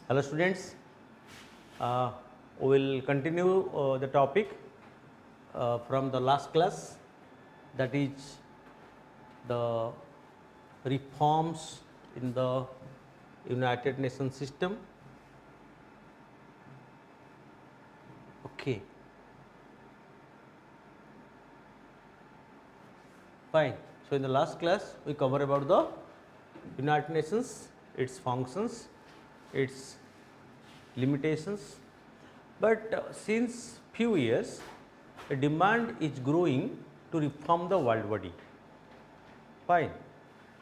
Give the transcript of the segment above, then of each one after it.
Hello students, we will continue the topic from the last class, that is the reforms in the United Nations system. Okay. Fine. So, in the last class we cover about the United Nations, its functions, its limitations, but since few years a demand is growing to reform the world body. Fine.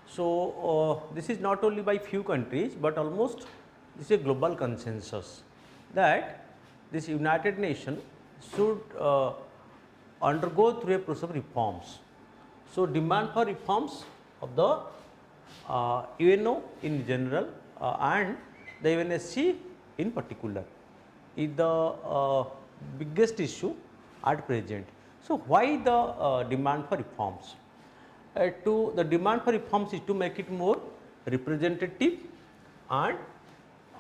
So, this is not only by few countries, but almost this is a global consensus that this United Nations should undergo through a process of reforms. So, demand for reforms of the UNO in general and the UNSC in particular is the biggest issue at present. So, why the demand for reforms? The demand for reforms is to make it more representative and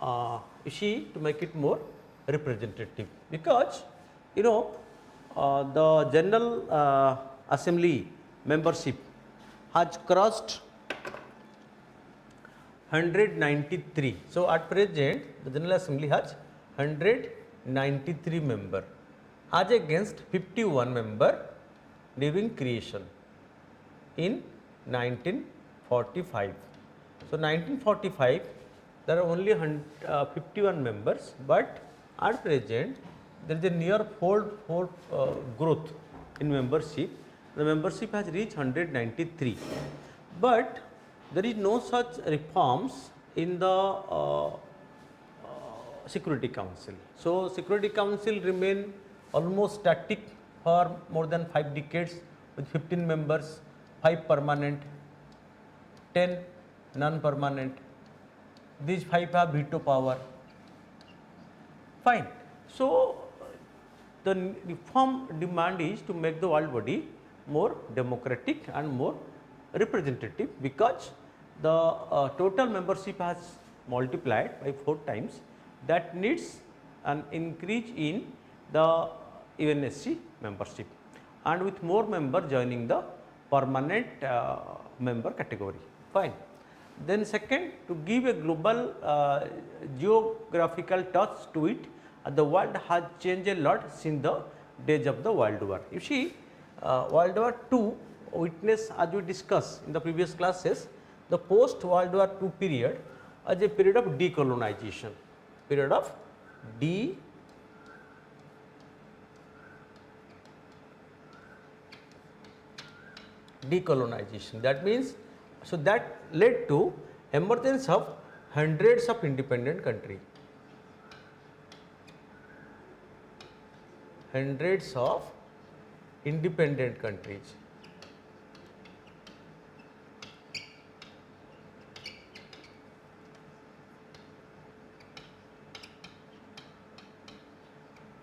to make it more representative, because the General Assembly membership has crossed 193. So, at present the General Assembly has 193 member as against 51 member during creation in 1945. So, 1945 there are only 51 members, but at present there is a near fold growth in membership. The membership has reached 193, but there is no such reforms in the Security Council. So, Security Council remain almost static for more than 5 decades with 15 members, 5 permanent, 10 non-permanent. These 5 have veto power. Fine. So, the reform demand is to make the world body more democratic and more representative, because the total membership has multiplied by 4 times. That needs an increase in the UNSC membership, and with more member joining the permanent member category. Fine. Then second, to give a global geographical touch to it, the world has changed a lot since the days of the World War. You see, World War II witness, as we discussed in the previous classes, the post World War II period as a period of decolonization, period of decolonization. That means, so that led to emergence of hundreds of independent countries. Hundreds of independent countries.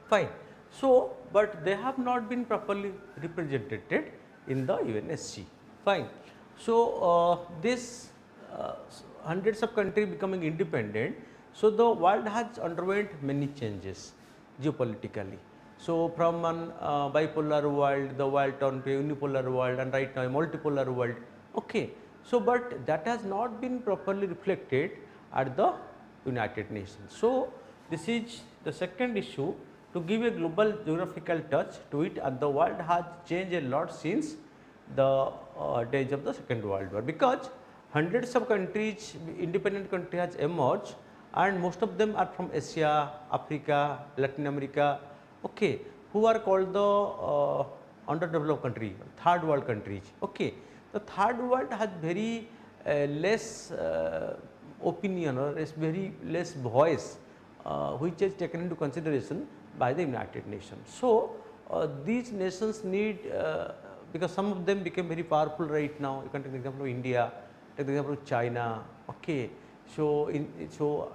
Fine. So, but they have not been properly represented in the UNSC. Fine. So, this hundreds of countries becoming independent. So, the world has underwent many changes geopolitically. So, from one bipolar world, the world turned to a unipolar world, and right now a multipolar world. Okay. So, but that has not been properly reflected at the United Nations. So, this is the second issue, to give a global geographical touch to it, and the world has changed a lot since the days of the Second World War, because hundreds of countries, independent countries has emerged, and most of them are from Asia, Africa, Latin America, okay, who are called the underdeveloped country, third world countries. Okay. The third world has very less opinion, or very less voice which is taken into consideration by the United Nations. So, these nations need, because some of them became very powerful right now. You can take the example of India, take the example of China, okay. So,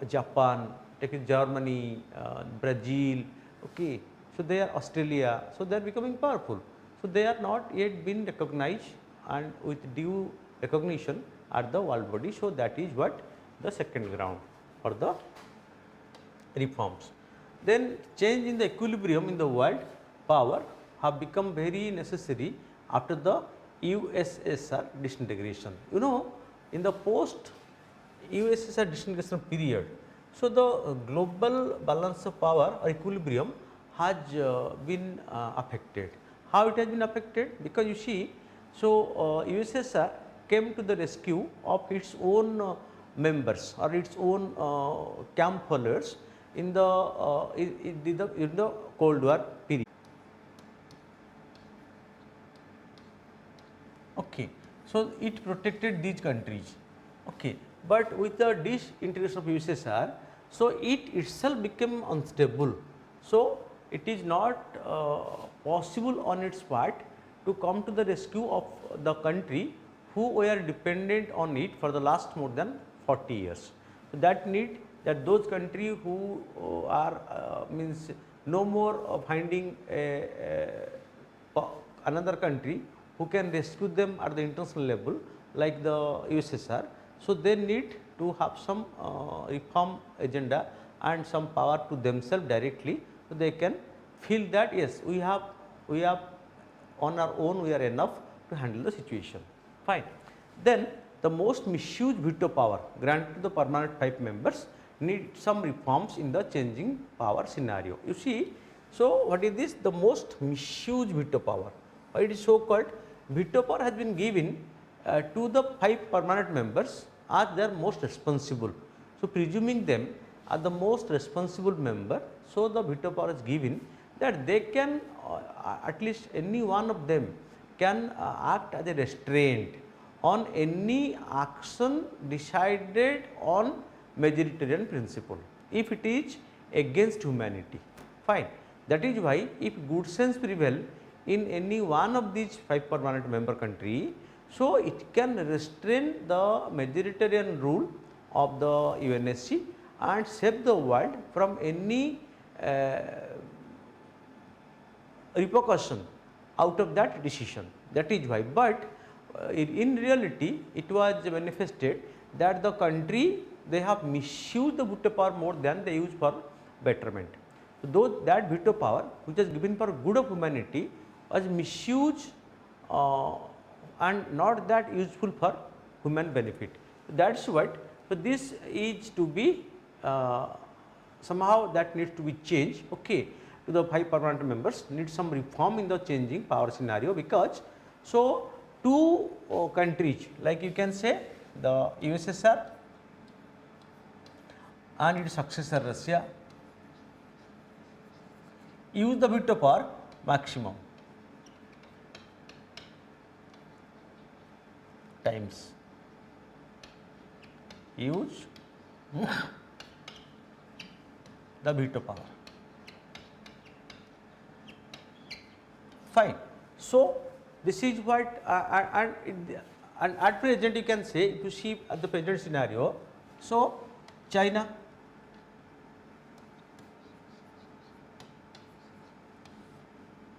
Japan, take Germany, Brazil, okay. So, they are Australia, so they are becoming powerful. So, they are not yet been recognized and with due recognition at the world body. So, that is what the second ground for the reforms. Then change in the equilibrium in the world power have become very necessary after the USSR disintegration. You know, in the post USSR disintegration period, so the global balance of power or equilibrium has been affected. How it has been affected? Because you see, so USSR came to the rescue of its own members or its own camp followers in the Cold War period. Okay. So, it protected these countries, okay. But with the disintegration of USSR, so it itself became unstable. So, it is not possible on its part to come to the rescue of the country who were dependent on it for the last more than 40 years. So, that need that those countries who are means no more finding another country who can rescue them at the international level like the USSR. So, they need to have some reform agenda and some power to themselves directly, so they can feel that yes, we have on our own we are enough to handle the situation. Fine. Then the most misused veto power granted to the permanent 5 members need some reforms in the changing power scenario. You see, so what is this? The most misused veto power. Why it is so called? Veto power has been given to the 5 permanent members as their most responsible. So, presuming them are the most responsible member, so the veto power is given that they can at least any one of them can act as a restraint on any action decided on majoritarian principle if it is against humanity. Fine. That is why if good sense prevail in any one of these 5 permanent member country, so it can restrain the majoritarian rule of the UNSC and save the world from any repercussion out of that decision. That is why, but in reality it was manifested that the country they have misused the veto power more than they use for betterment. So, though that veto power which is given for good of humanity was misused and not that useful for human benefit. So, that is what. So, this is to be somehow that needs to be changed, okay, to the 5 permanent members need some reform in the changing power scenario, because so 2 countries like you can say the USSR and its successor Russia use the veto power maximum times use the veto power. Fine. So, this is what and at present you can say, if you see at the present scenario, so China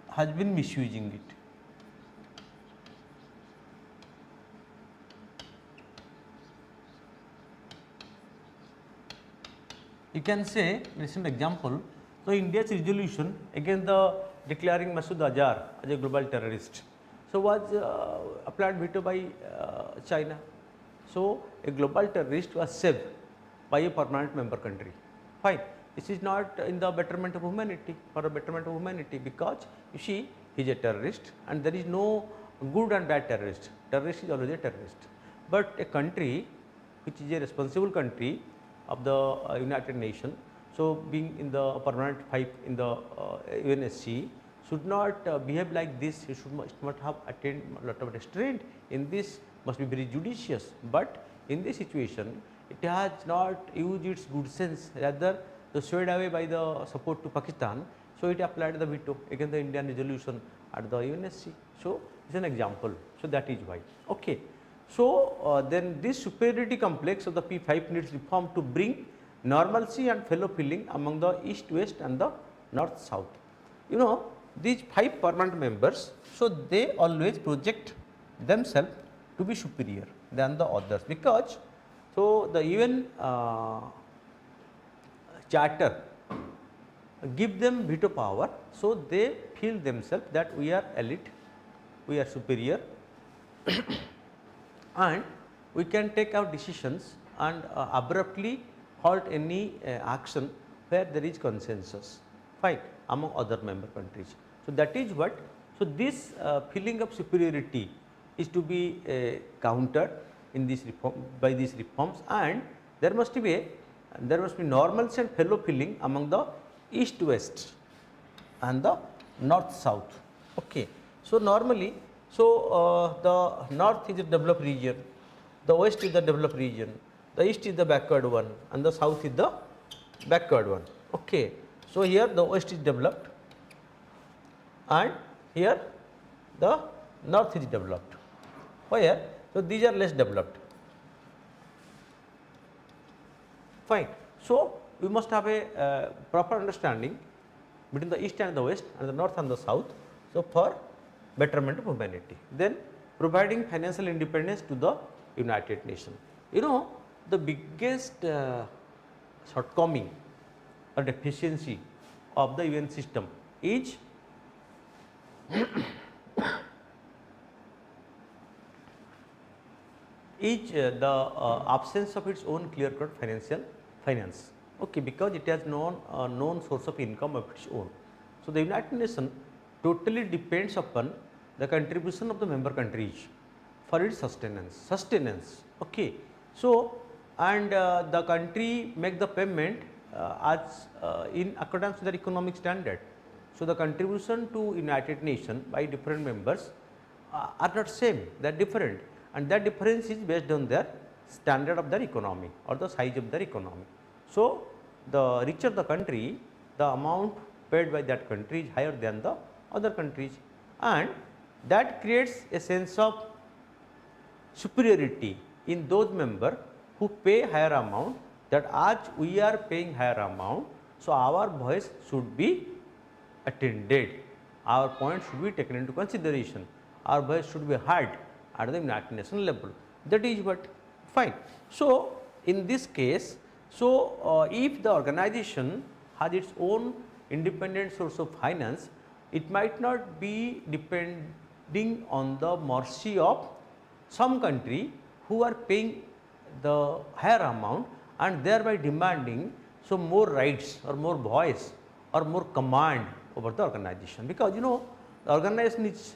has been misusing it. You can say, recent example, so India's resolution against the declaring Masood Azhar as a global terrorist, so was applied veto by China. So, a global terrorist was saved by a permanent member country. Fine. This is not in the betterment of humanity, for a betterment of humanity, because you see he is a terrorist and there is no good and bad terrorist. Terrorist is always a terrorist. But a country which is a responsible country of the United Nations, so being in the permanent 5 in the UNSC, should not behave like this. It must have attained a lot of restraint in this, must be very judicious. But in this situation, it has not used its good sense, rather swayed away by the support to Pakistan. So, it applied the veto against the Indian resolution at the UNSC. So, it is an example. So, that is why. Okay. So, then this superiority complex of the P5 needs reform to bring normalcy and fellow feeling among the East-West and the North-South. You know, these 5 permanent members, so they always project themselves to be superior than the others, because so the UN charter give them veto power, so they feel themselves that we are elite, we are superior and we can take our decisions and abruptly halt any action where there is consensus, fine, among other member countries. So, that is what, so this feeling of superiority is to be countered in this reform, by these reforms, and there must be normalcy and fellow feeling among the east west and the north south. Okay. So, normally, so the north is a developed region, the west is the developed region, the east is the backward one and the south is the backward one. Okay. So, here the west is developed and here the north is developed, where, so these are less developed, fine. So, we must have a proper understanding between the east and the west and the north and the south, so for betterment of humanity. Then providing financial independence to the United Nations. You know, the biggest shortcoming or deficiency of the UN system is the absence of its own clear cut finance, okay, because it has known source of income of its own. So, the United Nations totally depends upon the contribution of the member countries for its sustenance. Okay. So, and the country make the payment as in accordance with their economic standard. So, the contribution to United Nations by different members are not same, they are different, and that difference is based on their standard of their economy or the size of their economy. So, the richer the country, the amount paid by that country is higher than the other countries, and that creates a sense of superiority in those members who pay higher amount, that as we are paying higher amount, so our voice should be attended, our point should be taken into consideration, our voice should be heard at the United Nations level. That is what, fine. So, in this case, so if the organization has its own independent source of finance, it might not be depending on the mercy of some country who are paying the higher amount and thereby demanding so more rights or more voice or more command over the organization, because you know the organization is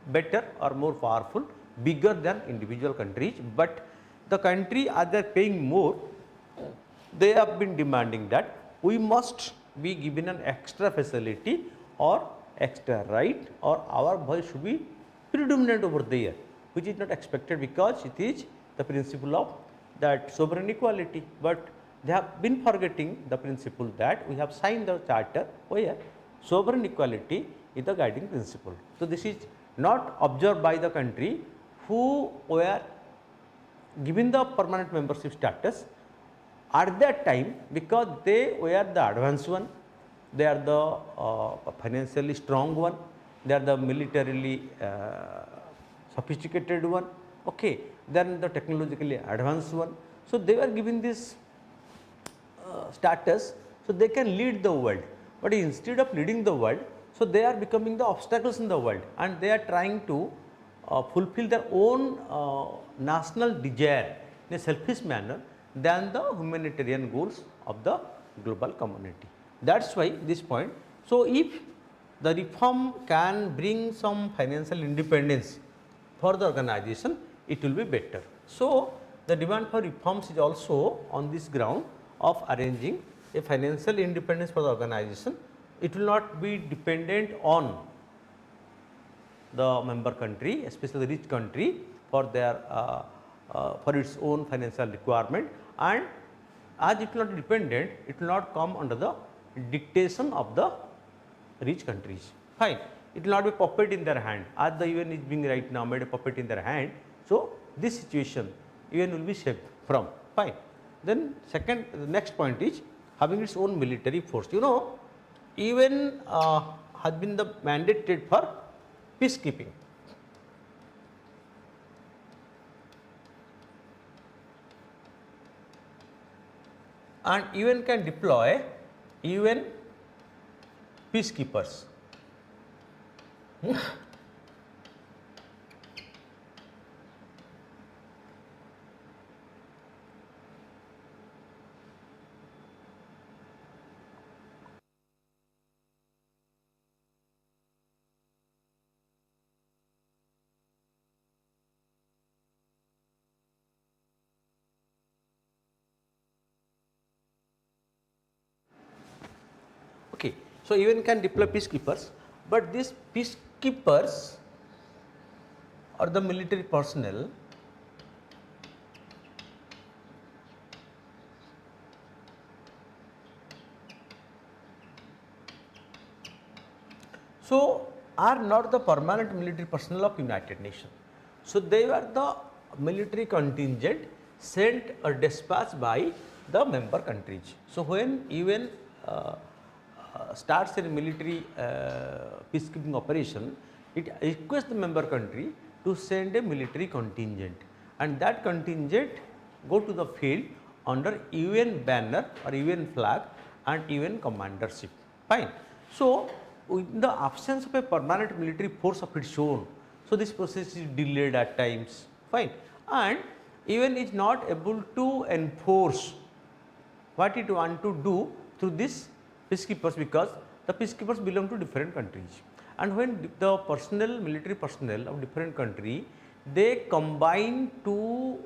better or more powerful, bigger than individual countries, but the country as they are paying more, they have been demanding that we must be given an extra facility or extra right, or our voice should be predominant over there, which is not expected because it is the principle of that sovereign equality, but they have been forgetting the principle that we have signed the charter where sovereign equality is the guiding principle. So, this is not observed by the country who were given the permanent membership status at that time, because they were the advanced one, they are the financially strong one, they are the militarily sophisticated one, okay, then the technologically advanced one. So, they were given this status, so they can lead the world, but instead of leading the world, so they are becoming the obstacles in the world, and they are trying to fulfill their own national desire in a selfish manner than the humanitarian goals of the global community. That is why this point. So, if the reform can bring some financial independence for the organization, it will be better. So, the demand for reforms is also on this ground of arranging a financial independence for the organization. It will not be dependent on the member country, especially the rich country, for their for its own financial requirement, and as it will not be dependent, it will not come under the dictation of the rich countries. Fine. It will not be puppet in their hand, as the UN is being right now made a puppet in their hand. So, this situation UN will be saved from. Fine. Then the next point is having its own military force. You know, UN has been mandated for peacekeeping. and UN can deploy UN peacekeepers. Okay. So, UN can deploy peacekeepers, but these peacekeepers or the military personnel so are not the permanent military personnel of United Nations. So, they were the military contingent sent or dispatched by the member countries. So, when UN starts a military peacekeeping operation, it requests the member country to send a military contingent, and that contingent go to the field under UN banner or UN flag and UN commandership. Fine. So, in the absence of a permanent military force of its own, so this process is delayed at times. Fine. And UN is not able to enforce what it want to do through this peacekeepers, because the peacekeepers belong to different countries, and when the personnel, military personnel of different country, they combine to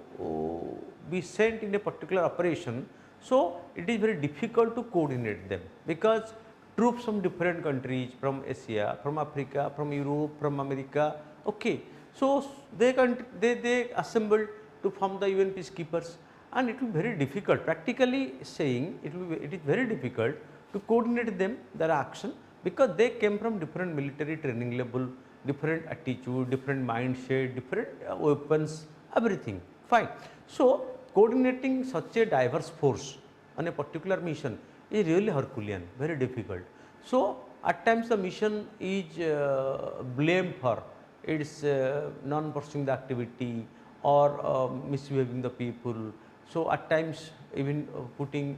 be sent in a particular operation. So, it is very difficult to coordinate them, because troops from different countries, from Asia, from Africa, from Europe, from America, okay. So, they assemble to form the UN peacekeepers, and it will be very difficult, practically saying it is very difficult to coordinate them, their action, because they came from different military training level, different attitude, different mindset, different weapons, everything. Fine. So, coordinating such a diverse force on a particular mission is really Herculean, very difficult. So, at times the mission is blamed for its non-pursuing the activity or misbehaving the people. So, at times even putting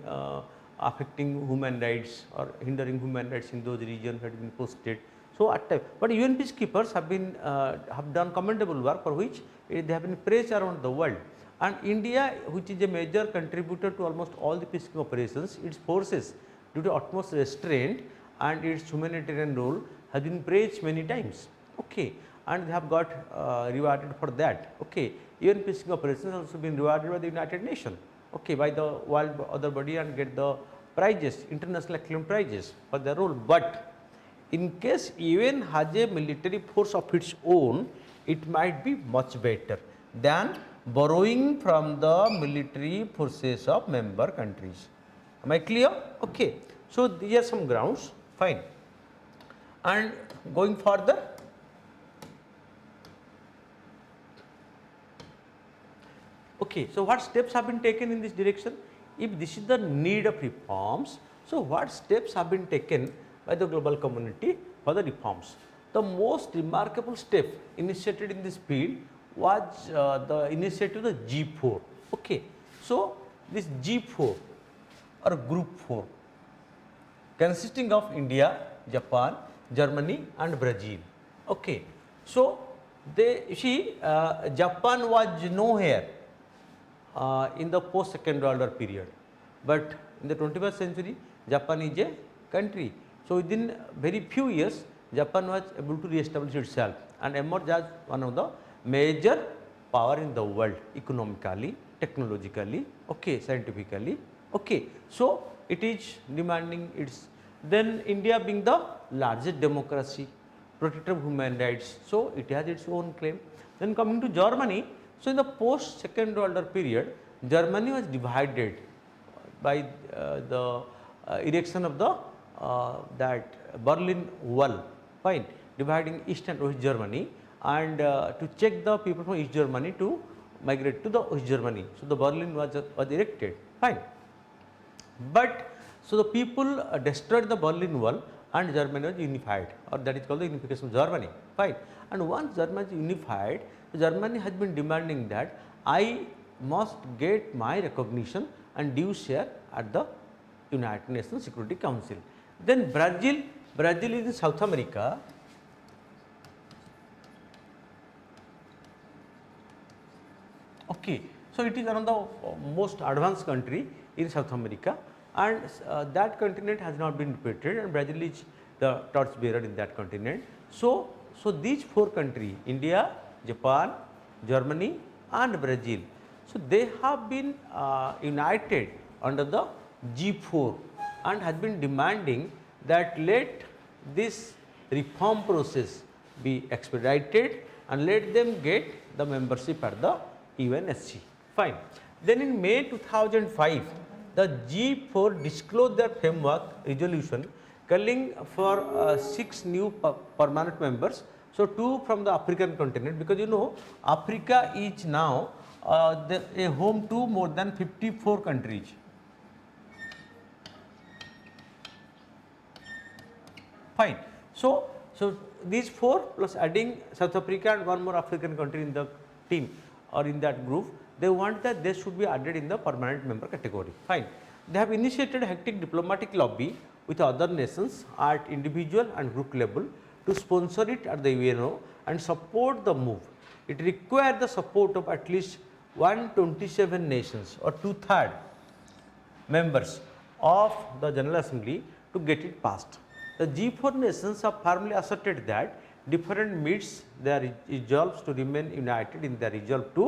affecting human rights or hindering human rights in those regions had been posted. So, at times, but UN peacekeepers have been have done commendable work, for which they have been praised around the world. And India, which is a major contributor to almost all the peacekeeping operations, its forces, due to utmost restraint and its humanitarian role, has been praised many times. Okay. And they have got rewarded for that. Okay. UN peacekeeping operations have also been rewarded by the United Nations, okay, by the world other body, and get the prizes, international acclaim prizes for their role. But in case UN has a military force of its own, it might be much better than borrowing from the military forces of member countries. Am I clear? Okay. So, these are some grounds. Fine. And going further, okay. So, what steps have been taken in this direction? If this is the need of reforms, so what steps have been taken by the global community for the reforms? The most remarkable step initiated in this field was the initiative of the G4. Okay. So, this G4 or Group 4 consisting of India, Japan, Germany and Brazil. Okay. So, Japan was nowhere in the post Second World War period, but in the 21st century Japan is a country. So, within very few years Japan was able to re-establish itself and emerge as one of the major power in the world, economically, technologically, okay, scientifically. Okay. So, it is demanding its, then India being the largest democracy, protector of human rights, so it has its own claim. Then coming to Germany, so in the post Second World War period, Germany was divided by the erection of the that Berlin Wall, fine, dividing East and West Germany, and to check the people from East Germany to migrate to the West Germany. So, the Berlin was erected, fine. But so the people destroyed the Berlin Wall and Germany was unified, or that is called the unification of Germany, fine. And once Germany is unified, Germany has been demanding that I must get my recognition and due share at the United Nations Security Council. Then Brazil is in South America. Okay. So, it is one of the most advanced country in South America, and that continent has not been repeated, and Brazil is the torchbearer in that continent. So, these 4 countries, India, Japan, Germany and Brazil, so they have been united under the G4 and has been demanding that let this reform process be expedited and let them get the membership at the UNSC. Fine. Then in May 2005, the G4 disclosed their framework resolution calling for 6 new permanent members. So, 2 from the African continent, because you know Africa is now a home to more than 54 countries. Fine. So, these 4 plus adding South Africa and 1 more African country in the team or in that group, they want that they should be added in the permanent member category. Fine. They have initiated a hectic diplomatic lobby with other nations at individual and group level to sponsor it at the UNO and support the move. It required the support of at least 127 nations or 2/3 members of the General Assembly to get it passed. The G4 nations have firmly asserted that different meets their resolves to remain united in their resolve to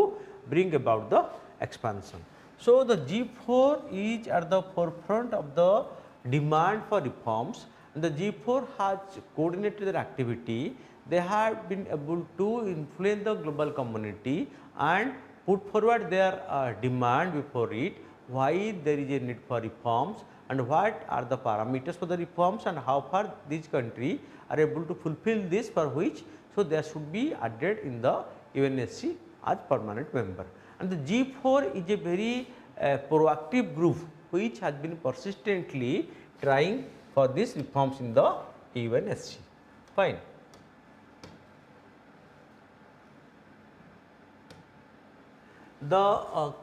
bring about the expansion. So, the G4 is at the forefront of the demand for reforms, and the G4 has coordinated their activity. They have been able to influence the global community and put forward their demand before it, why there is a need for reforms and what are the parameters for the reforms and how far these countries are able to fulfill this, for which so they should be added in the UNSC as permanent member. And the G4 is a very proactive group which has been persistently trying for these reforms in the UNSC. Fine.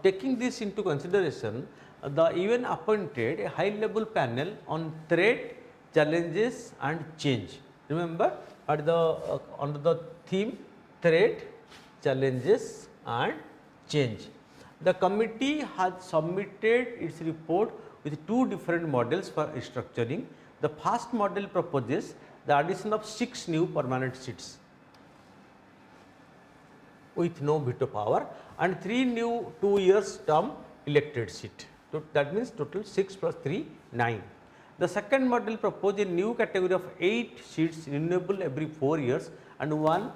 Taking this into consideration, the UN appointed a high level panel on threat, challenges and change. Remember, at the under the theme threat, challenges and change. The committee has submitted its report with 2 different models for restructuring. The first model proposes the addition of 6 new permanent seats with no veto power and 3 new 2 years term elected seat. So, that means total 6 plus 3, 9. The second model proposed a new category of 8 seats renewable every 4 years and 1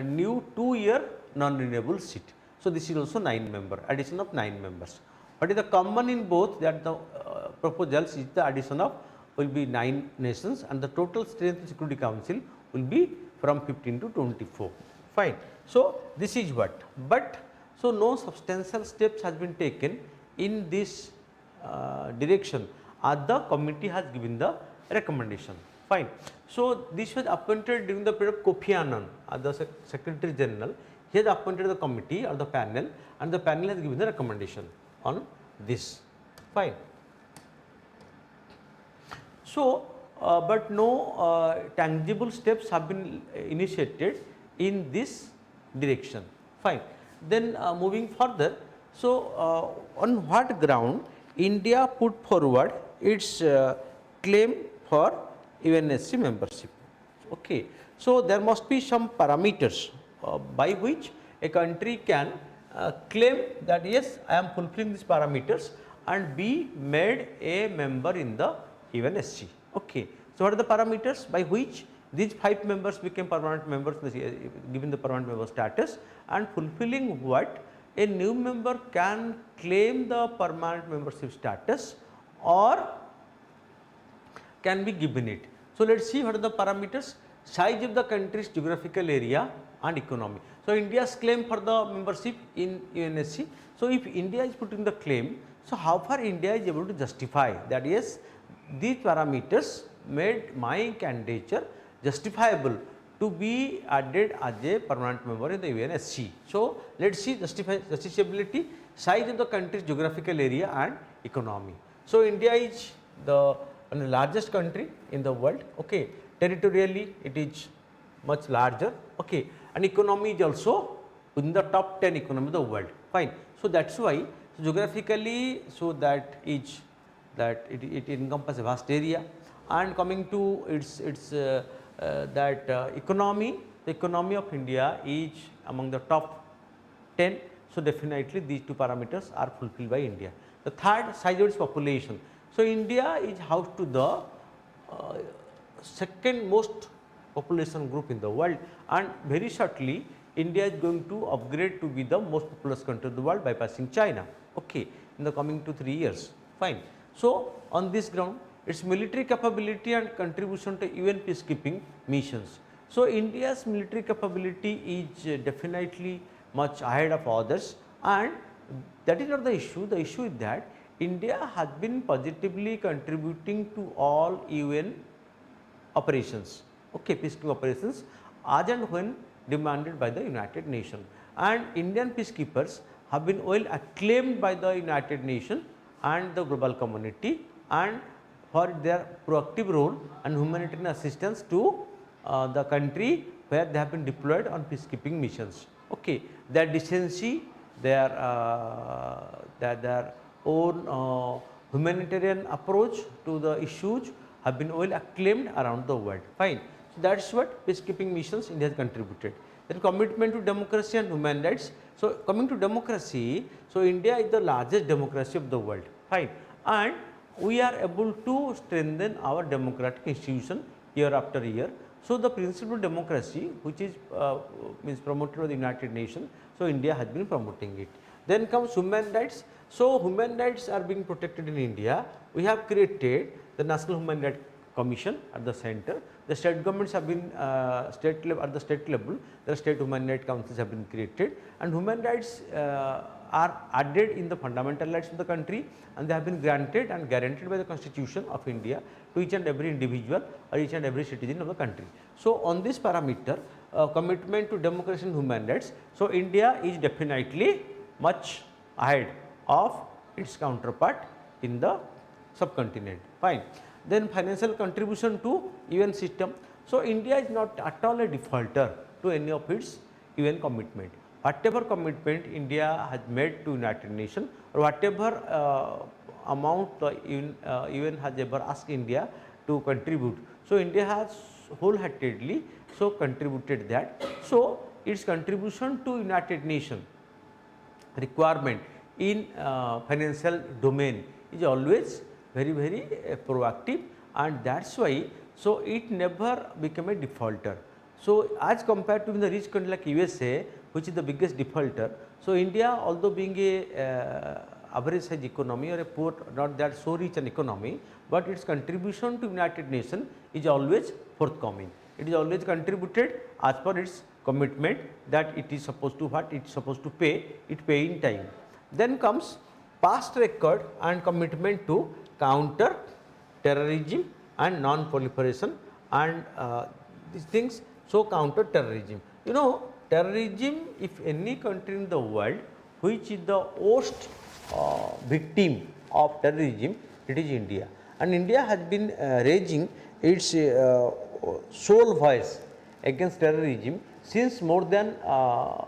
new 2-year non-renewable seat. So, this is also 9 member, addition of 9 members. What is the common in both, that the proposals is the addition of will be 9 nations and the total strength of Security Council will be from 15 to 24. Fine. So, this is what, but so no substantial steps has been taken in this direction as the committee has given the recommendation. Fine. So, this was appointed during the period of Kofi Annan as the Secretary General. He has appointed the committee or the panel, and the panel has given the recommendation on this. Fine. So, but no tangible steps have been initiated in this direction. Fine. Then moving further, so on what ground India put forward its claim for UNSC membership? Okay. So, there must be some parameters by which a country can claim that yes, I am fulfilling these parameters and be made a member in the UNSC. Okay. So, what are the parameters by which these 5 members became permanent members, given the permanent member status, and fulfilling what a new member can claim the permanent membership status or can be given it. So, let us see what are the parameters: size of the country's geographical area and economy. So, India's claim for the membership in UNSC. So, if India is putting the claim, so how far India is able to justify that yes, these parameters made my candidature justifiable to be added as a permanent member in the UNSC. So, let us see justiciability, size of the country's geographical area and economy. So, India is the largest country in the world, okay. Territorially it is much larger, okay, and economy is also in the top 10 economy of the world, fine. So, that is why geographically, so that it encompasses a vast area, and coming to its economy, the economy of India is among the top 10. So, definitely these two parameters are fulfilled by India. The third, size of its population. So, India is house to the second most population group in the world, and very shortly India is going to upgrade to be the most populous country of the world, bypassing China, okay, in the coming 2-3 years, fine. So, on this ground, its military capability and contribution to UN peacekeeping missions. So, India's military capability is definitely much ahead of others, and that is not the issue. The issue is that India has been positively contributing to all UN operations, okay, peacekeeping operations, as and when demanded by the United Nations, and Indian peacekeepers have been well acclaimed by the United Nations and the global community, and for their proactive role and humanitarian assistance to the country where they have been deployed on peacekeeping missions, okay. Their decency, their own humanitarian approach to the issues have been well acclaimed around the world, fine. So, that is what peacekeeping missions India has contributed. Then commitment to democracy and human rights. So, coming to democracy, so India is the largest democracy of the world, fine, and we are able to strengthen our democratic institution year after year. So, the principle of democracy, which is means promoted by the United Nations, so India has been promoting it. Then comes human rights. So, human rights are being protected in India. We have created the National Human Rights Commission at the center. The state governments have been at the state level, the state human rights councils have been created, and human rights are added in the fundamental rights of the country, and they have been granted and guaranteed by the Constitution of India to each and every individual or each and every citizen of the country. So, on this parameter, commitment to democracy and human rights, so India is definitely much ahead of its counterpart in the subcontinent, fine. Then financial contribution to UN system. So, India is not at all a defaulter to any of its UN commitment. Whatever commitment India has made to United Nations, or whatever amount the UN has ever asked India to contribute, so India has wholeheartedly so contributed that. So, its contribution to United Nations requirement in financial domain is always very proactive, and that is why so it never became a defaulter. So, as compared to the rich country like USA, which is the biggest defaulter, so India, although being a average size economy or a poor, not that so rich an economy, but its contribution to United Nations is always forthcoming. It is always contributed as per its commitment that it is supposed to what it is supposed to pay, it pay in time. Then comes past record and commitment to counter terrorism and non-proliferation and these things. So, counter terrorism, you know, terrorism, if any country in the world which is the worst victim of terrorism, it is India, and India has been raising its sole voice against terrorism since more than 4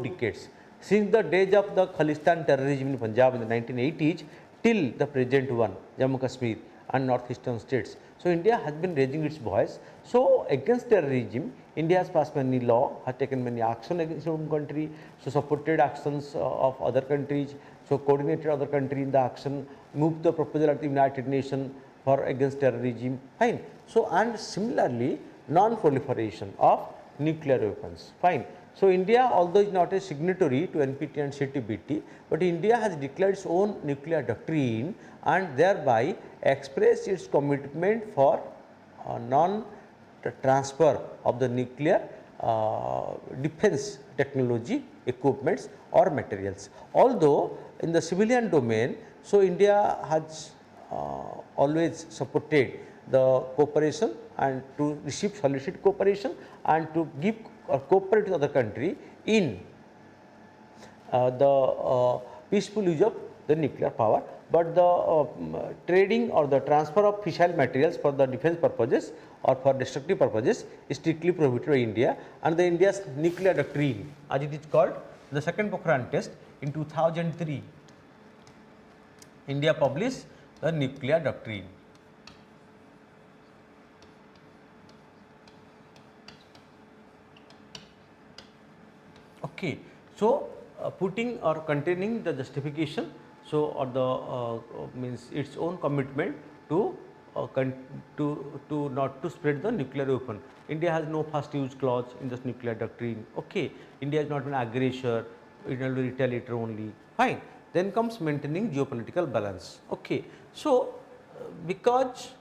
decades, since the days of the Khalistan terrorism in Punjab in the 1980s till the present one, Jammu Kashmir and northeastern states. So, India has been raising its voice. So, against terrorism, India has passed many law, has taken many action against its own country, so supported actions of other countries, so coordinated other country in the action, moved the proposal at the United Nations for against terrorism, fine. So, and similarly, non-proliferation of nuclear weapons, fine. So, India, although is not a signatory to NPT and CTBT, but India has declared its own nuclear doctrine and thereby expressed its commitment for non-transfer of the nuclear defense technology, equipments or materials. Although in the civilian domain, so India has always supported the cooperation and to receive solicit cooperation and to give or cooperate with other country in the peaceful use of the nuclear power. but the trading or the transfer of fissile materials for the defense purposes or for destructive purposes is strictly prohibited by India, and the India's nuclear doctrine, as it is called, the second Pokhran test in 2003, India published the nuclear doctrine. Okay. So, putting or containing the justification, so or the means its own commitment to not to spread the nuclear weapon. India has no first use clause in this nuclear doctrine. Okay. India is not an aggressor, it will be retaliator only. Fine. Then comes maintaining geopolitical balance. Okay. So, because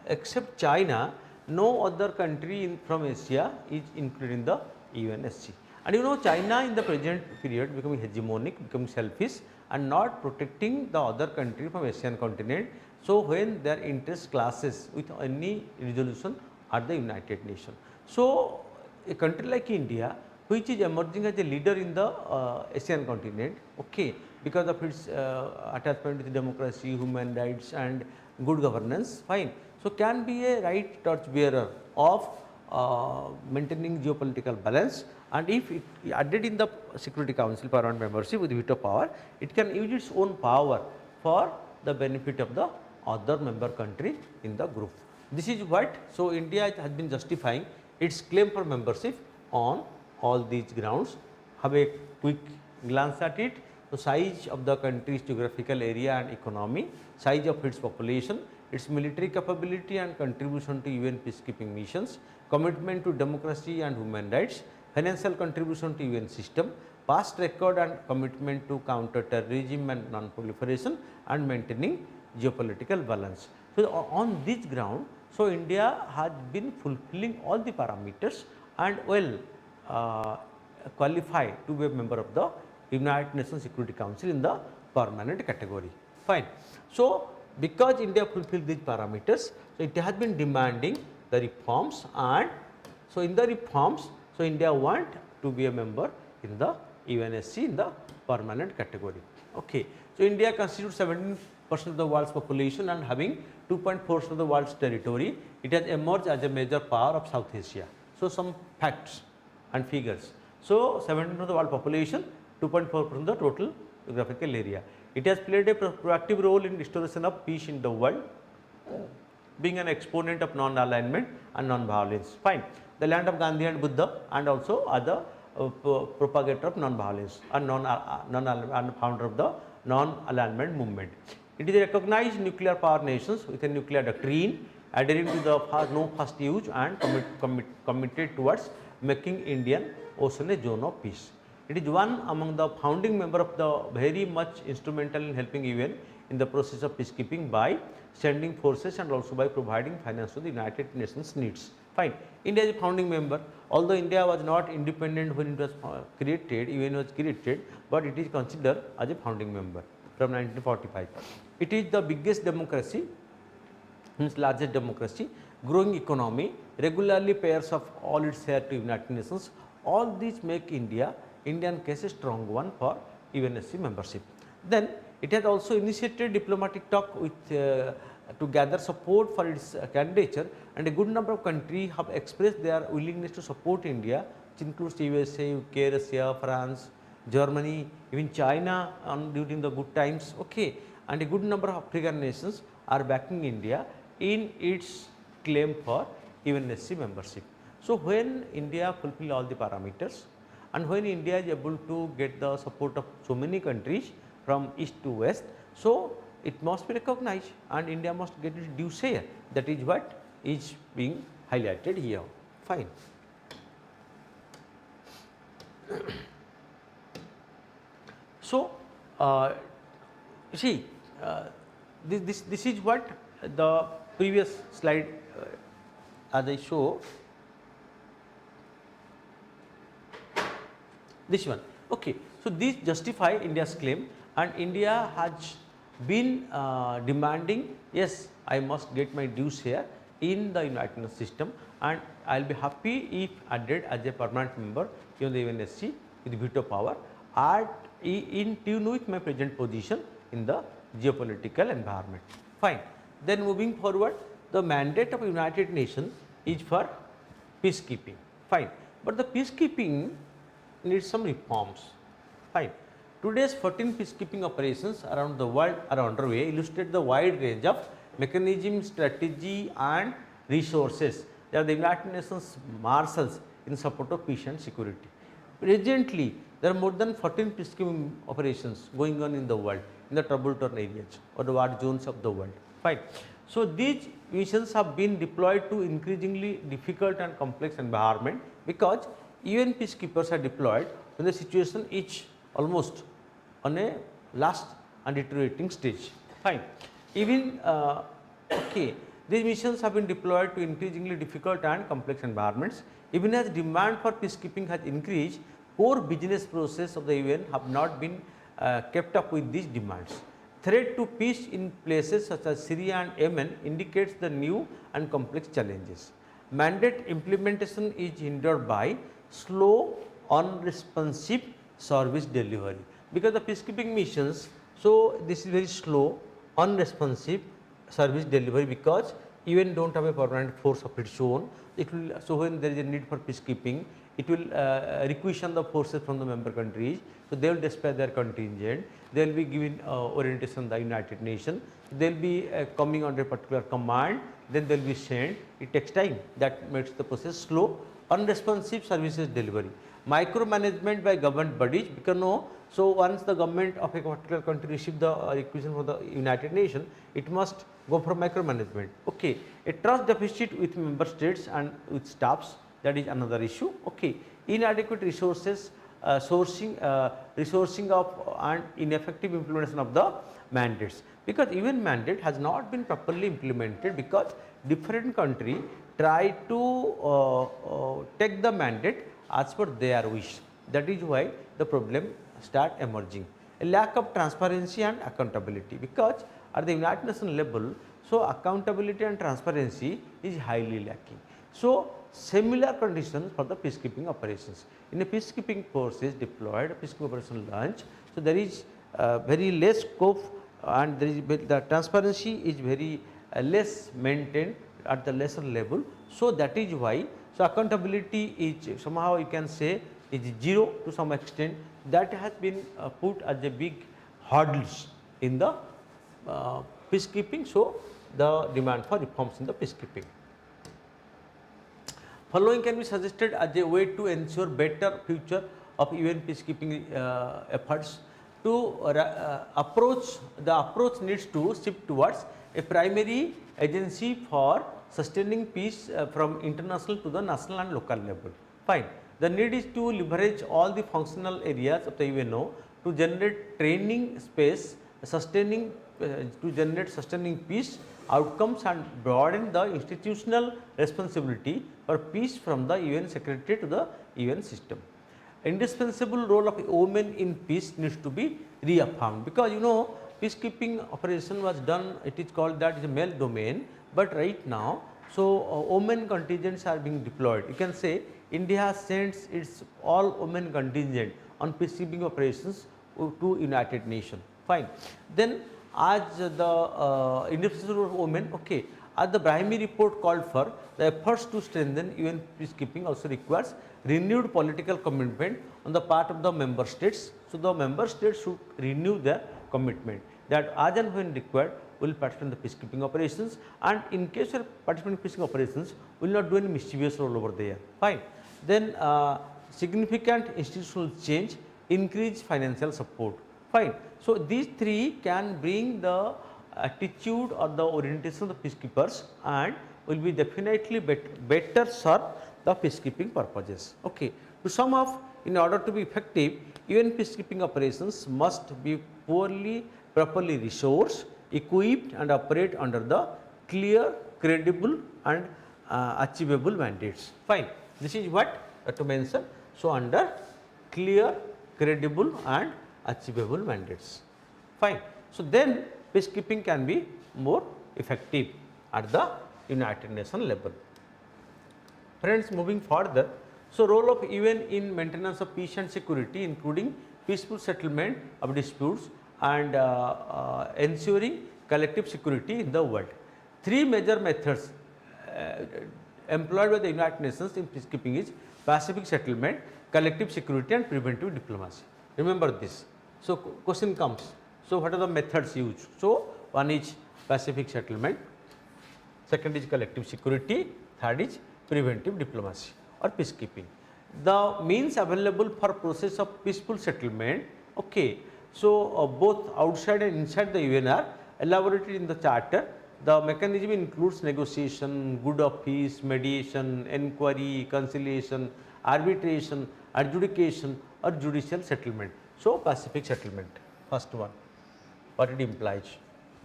except China, no other country from Asia is included in the UNSC. And you know, China in the present period becoming hegemonic, becoming selfish and not protecting the other country from Asian continent. So, when their interest clashes with any resolution at the United Nations. So, a country like India, which is emerging as a leader in the Asian continent, okay, because of its attachment with democracy, human rights and good governance, fine. So, can be a right torch bearer of maintaining geopolitical balance, and if it added in the Security Council permanent membership with veto power, it can use its own power for the benefit of the other member country in the group. This is what, so India has been justifying its claim for membership on all these grounds. Have a quick glance at it. So, size of the country's geographical area and economy, size of its population, its military capability and contribution to UN peacekeeping missions, commitment to democracy and human rights, financial contribution to UN system, past record and commitment to counter terrorism and non-proliferation and maintaining geopolitical balance. So, on this ground, so India has been fulfilling all the parameters and well qualified to be a member of the United Nations Security Council in the permanent category. Fine. So, because India fulfilled these parameters, so it has been demanding the reforms, and so in the reforms, so India want to be a member in the UNSC in the permanent category. Okay. So, India constitutes 17% of the world's population and having 2.4% of the world's territory, it has emerged as a major power of South Asia. So, some facts and figures. So, 17% of the world population, 2.4% of the total geographical area. It has played a proactive role in restoration of peace in the world, being an exponent of non-alignment and non-violence. Fine. The land of Gandhi and Buddha, and also other propagator of non-violence and founder of the non-alignment movement. It is a recognized nuclear power nations with a nuclear doctrine adhering to the no first use and committed towards making Indian Ocean a zone of peace. It is one among the founding member of the very much instrumental in helping UN in the process of peacekeeping by sending forces and also by providing finance to the United Nations needs. Fine. India is a founding member, although India was not independent when it was created, UN was created, but it is considered as a founding member from 1945. It is the biggest democracy, means largest democracy, growing economy, regularly payers of all its share to United Nations. All these make Indian case a strong one for UNSC membership. Then it has also initiated diplomatic talk with to gather support for its candidature, and a good number of countries have expressed their willingness to support India, which includes USA, UK, Russia, France, Germany, even China during the good times. Okay. And a good number of African nations are backing India in its claim for UNSC membership. So, when India fulfill all the parameters and when India is able to get the support of so many countries from east to west, so it must be recognized and India must get its due share. That is what is being highlighted here. Fine. So, see this is what the previous slide as I show, this one. Okay. So, these justify India's claim, and India has been demanding, yes, I must get my due share in the United Nations system, and I will be happy if added as a permanent member in the UNSC with veto power in tune with my present position in the geopolitical environment. Fine. Then moving forward, the mandate of United Nations is for peacekeeping. Fine. But the peacekeeping needs some reforms. Fine. Today's 14 peacekeeping operations around the world are underway, illustrate the wide range of mechanism, strategy and resources that the United Nations marshals in support of peace and security. Presently, there are more than 14 peacekeeping operations going on in the world, in the troubled areas or the war zones of the world. Fine. So, these missions have been deployed to increasingly difficult and complex environment, because UN peacekeepers are deployed when the situation is almost on a last and deteriorating stage. Fine. Even these missions have been deployed to increasingly difficult and complex environments. Even as demand for peacekeeping has increased, core business processes of the UN have not been kept up with these demands. Threat to peace in places such as Syria and Yemen indicates the new and complex challenges. Mandate implementation is hindered by slow, unresponsive service delivery, because the peacekeeping missions, so this is very slow, unresponsive service delivery, because UN don't have a permanent force of its own. It will, so when there is a need for peacekeeping, it will requisition the forces from the member countries. So they will dispatch their contingent. They will be given orientation by the United Nations. They will be coming under a particular command. Then they will be sent. It takes time. That makes the process slow. Unresponsive services delivery. Micromanagement by government bodies, because no. So once the government of a particular country receives the requisition from the United Nations, it must go for micromanagement. Okay, a trust deficit with member states and with staffs, that is another issue. Okay, inadequate resources, resourcing of and ineffective implementation of the mandates, because even mandate has not been properly implemented, because different country try to take the mandate as per their wish. That is why the problem start emerging. A lack of transparency and accountability, because at the United Nations level, so accountability and transparency is highly lacking. So similar conditions for the peacekeeping operations. In a peacekeeping force is deployed, peacekeeping operation launch, so there is very less scope, and there is the transparency is very less maintained at the lesser level. So that is why, so accountability is somehow you can say is zero to some extent. That has been put as a big hurdles in the peacekeeping. So the demand for reforms in the peacekeeping. Following can be suggested as a way to ensure better future of UN peacekeeping efforts. To the approach needs to shift towards a primary agency for sustaining peace from international to the national and local level. Fine. The need is to leverage all the functional areas of the UNO to generate training space, sustaining peace outcomes, and broaden the institutional responsibility for peace from the UN Secretary to the UN system. Indispensable role of women in peace needs to be reaffirmed, because you know peacekeeping operation was done, it is called that is a male domain, but right now, so women contingents are being deployed. You can say India sends its all women contingent on peacekeeping operations to United Nations. Fine. Then as the indispensable role of women, okay, as the Brahimi report called for, the efforts to strengthen UN peacekeeping also requires renewed political commitment on the part of the member states. So the member states should renew their commitment that as and when required will participate in the peacekeeping operations, and in case of participating in peacekeeping operations will not do any mischievous role over there. Fine. Then significant institutional change, increase financial support. Fine. So these three can bring the attitude or the orientation of the peacekeepers and will be definitely better serve the peacekeeping purposes. Okay. To sum up, in order to be effective, UN peacekeeping operations must be properly resourced, equipped and operate under the clear, credible and achievable mandates. Fine. This is what to mention. So under clear, credible and achievable mandates. Fine. So then peacekeeping can be more effective at the United Nations level. Friends, moving further, so role of UN in maintenance of peace and security, including peaceful settlement of disputes and ensuring collective security in the world. Three major methods employed by the United Nations in peacekeeping is pacific settlement, collective security and preventive diplomacy. Remember this. So, question comes. So, what are the methods used? So, one is pacific settlement, second is collective security, third is preventive diplomacy or peacekeeping. The means available for process of peaceful settlement, okay. So, both outside and inside the UN are elaborated in the charter. The mechanism includes negotiation, good of peace, mediation, enquiry, conciliation, arbitration, adjudication or judicial settlement. So, pacific settlement, first one, what it implies,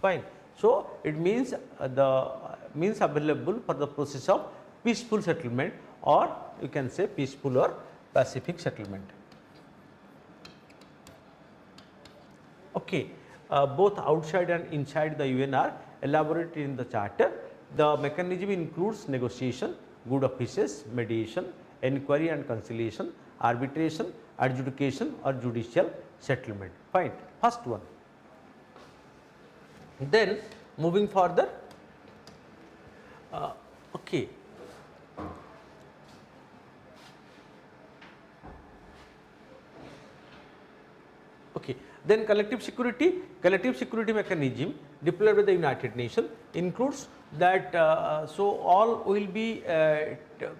fine. So, it means the means available for the process of peaceful settlement, or you can say peaceful or pacific settlement. Okay. Both outside and inside the UN are elaborated in the charter. The mechanism includes negotiation, good offices, mediation, enquiry and conciliation, arbitration, adjudication or judicial settlement. Fine. First one. Then moving further, okay. Okay. Then collective security mechanism deployed by the United Nations includes that so all will be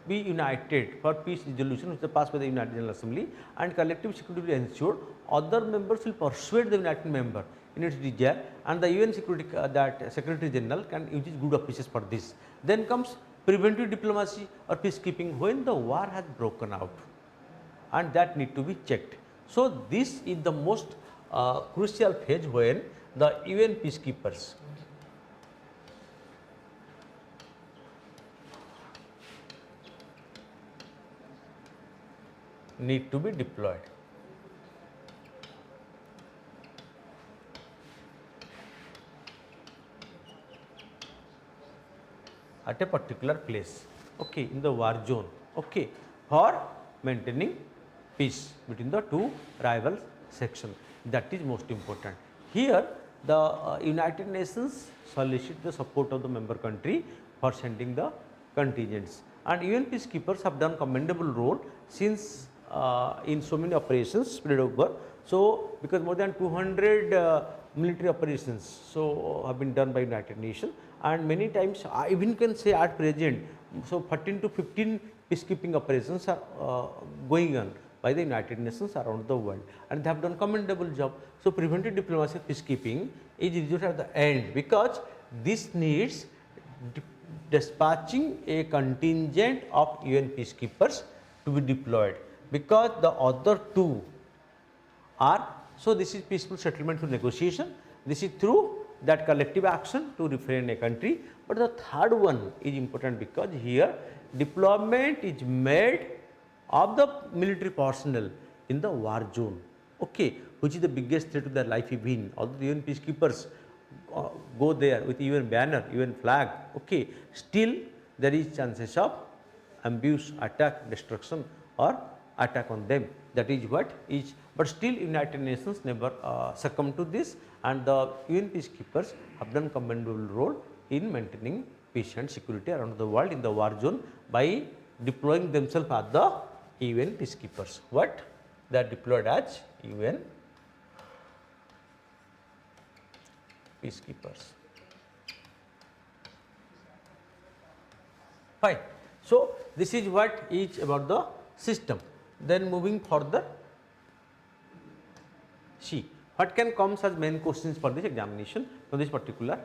united for peace resolution which is passed by the United General Assembly, and collective security will ensure other members will persuade the United member in its desire, and the UN security that Secretary General can use his good offices for this. Then comes preventive diplomacy or peacekeeping when the war has broken out and that need to be checked. So, this is the most crucial phase when the UN peacekeepers need to be deployed. At a particular place, okay, in the war zone, okay, for maintaining peace between the two rival sections. That is most important. Here the United Nations solicit the support of the member country for sending the contingents, and UN peacekeepers have done commendable role since in so many operations spread over. So, because more than 200 military operations so have been done by United Nations, and many times I even can say at present, so 14 to 15 peacekeeping operations are going on by the United Nations around the world, and they have done commendable job. So, preventive diplomacy peacekeeping is resolved at the end, because this needs dispatching a contingent of UN peacekeepers to be deployed, because the other two are, so this is peaceful settlement through negotiation, this is through that collective action to refrain a country, but the third one is important because here deployment is made of the military personnel in the war zone, okay, which is the biggest threat to their life even. Although the UN peacekeepers go there with UN banner, UN flag, okay, still there is chances of ambush, attack, destruction or attack on them. That is what is, but still United Nations never succumb to this, and the UN peacekeepers have done commendable role in maintaining peace and security around the world in the war zone by deploying themselves as the UN peacekeepers. What? They are deployed as UN peacekeepers. Fine. So, this is what is about the system. Then moving further, see what can come as main questions for this examination for this particular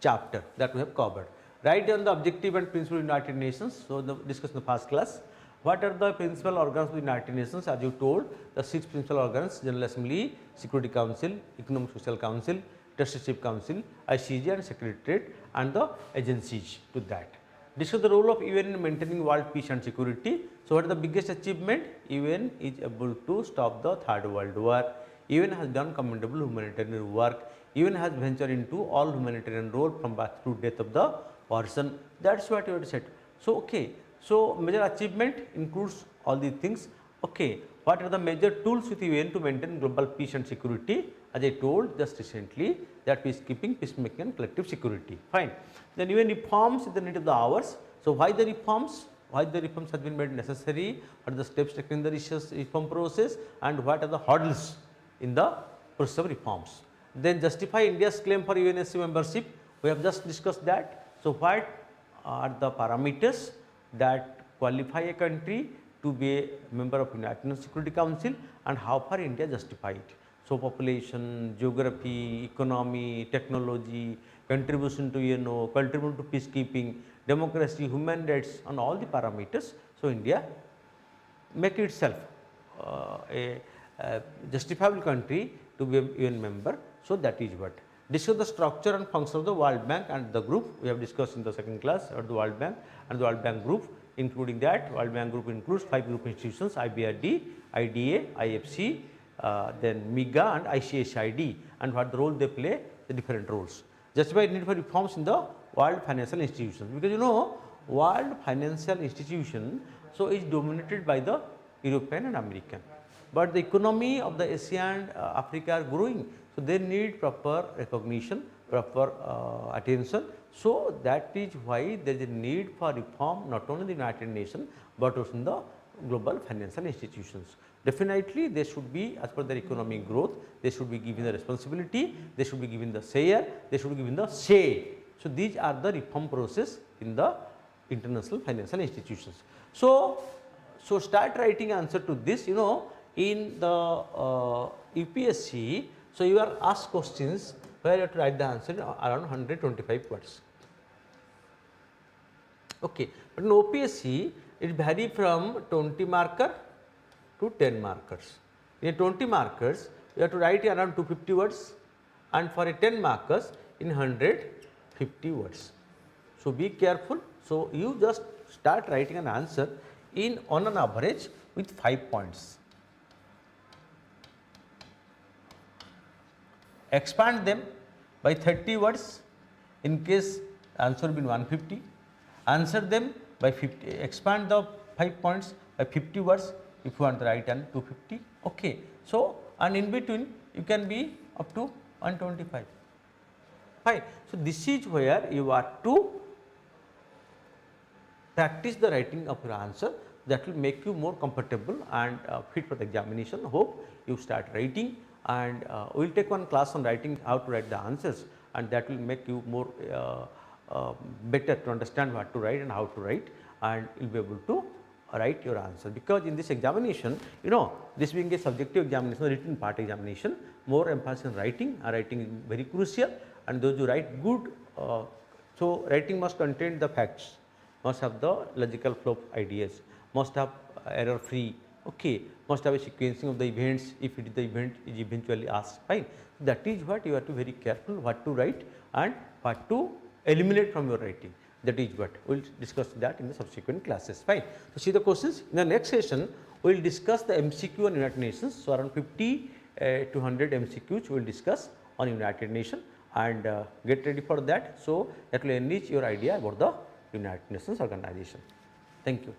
chapter that we have covered. Write down the objective and principle of United Nations. So, the discuss in the first class. What are the principal organs of the United Nations? As you told, the 6 principal organs: General Assembly, Security Council, Economic Social Council, Trusteeship Council, ICJ and Secretariat, and the agencies to that. Discuss the role of UN in maintaining world peace and security. So, what is the biggest achievement? UN is able to stop the Third World War. UN has done commendable humanitarian work. UN has ventured into all humanitarian role from birth to death of the person. That is what you have said. So, okay. So, major achievement includes all these things. Okay. What are the major tools with UN to maintain global peace and security? As I told just recently, that peacekeeping, peacemaking and collective security. Fine. Then UN reforms is the need of the hours. So, why the reforms? Why the reforms have been made necessary? What are the steps taken in the reform process, and what are the hurdles in the process of reforms? Then justify India's claim for UNSC membership. We have just discussed that. So, what are the parameters that qualify a country to be a member of United Nations Security Council, and how far India justify it? So, population, geography, economy, technology, contribution to UNO, contribution to peacekeeping, democracy, human rights, and all the parameters. So, India make itself a justifiable country to be a UN member. So, that is what. Discuss the structure and function of the World Bank and the group. We have discussed in the second class about the World Bank and the World Bank group, including that World Bank group includes 5 group institutions: IBRD, IDA, IFC, then MIGA and ICSID, and what the role they play, the different roles. Justify need for reforms in the world financial institutions, because you know world financial institution so is dominated by the European and American, but the economy of the Asia and Africa are growing. So, they need proper recognition, proper attention. So, that is why there is a need for reform not only in the United Nations, but also in the global financial institutions. Definitely, they should be as per their economic growth, they should be given the responsibility, they should be given the share, they should be given the say. So, these are the reform process in the international financial institutions. So, start writing answer to this, you know, in the UPSC. So, you are asked questions where you have to write the answer around 125 words. Okay. But in OPSC, it varies from 20 marker to 10 markers. In 20 markers, you have to write around 250 words, and for a 10 markers in 150 words. So, be careful. So, you just start writing an answer on an average with 5 points. Expand them by 30 words in case answer will be 150. Answer them by 50, expand the 5 points by 50 words if you want to write an 250. Okay. So, and in between you can be up to 125. Fine. So, this is where you are to practice the writing of your answer, that will make you more comfortable and fit for the examination. Hope you start writing, and we will take one class on writing, how to write the answers, and that will make you more better to understand what to write and how to write, and you will be able to write your answer. Because in this examination, you know, this being a subjective examination, written part examination, more emphasis on writing, and writing is very crucial, and those who write good, so writing must contain the facts, must have the logical flow of ideas, must have error free, okay, must have a sequencing of the events if it is the event is eventually asked. Fine. That is what you have to be very careful what to write and what to eliminate from your writing. That is what we will discuss that in the subsequent classes. Fine. So, see the questions. In the next session, we will discuss the MCQ on United Nations. So, around 50 to 100 MCQs we will discuss on United Nations, and get ready for that. So, that will enrich your idea about the United Nations organization. Thank you.